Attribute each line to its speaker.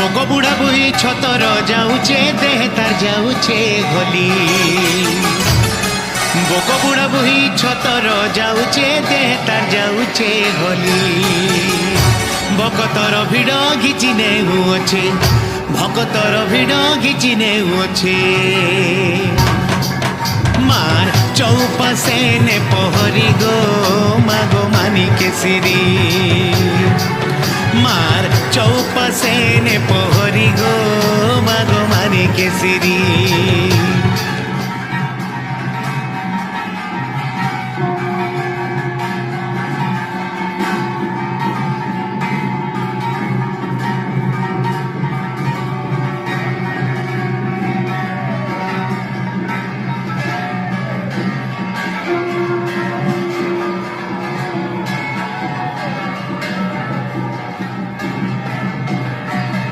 Speaker 1: বক বুড়া বুড়ি ছতর যাউছে দেহ তার যাউছে গলি বক বুড়া বুড়ি ছতর যাউছে দেহ তার যাউছে গলি ভকতর ভিড় ঘিচি নেউছে ভকতর ভিড় ঘিচি নেউছে মার চৌপাশে নে পহরি গো মাগো মানিকে সিরি মার চৌপাশে নে পহরি গো মাগো মানিকে সিরি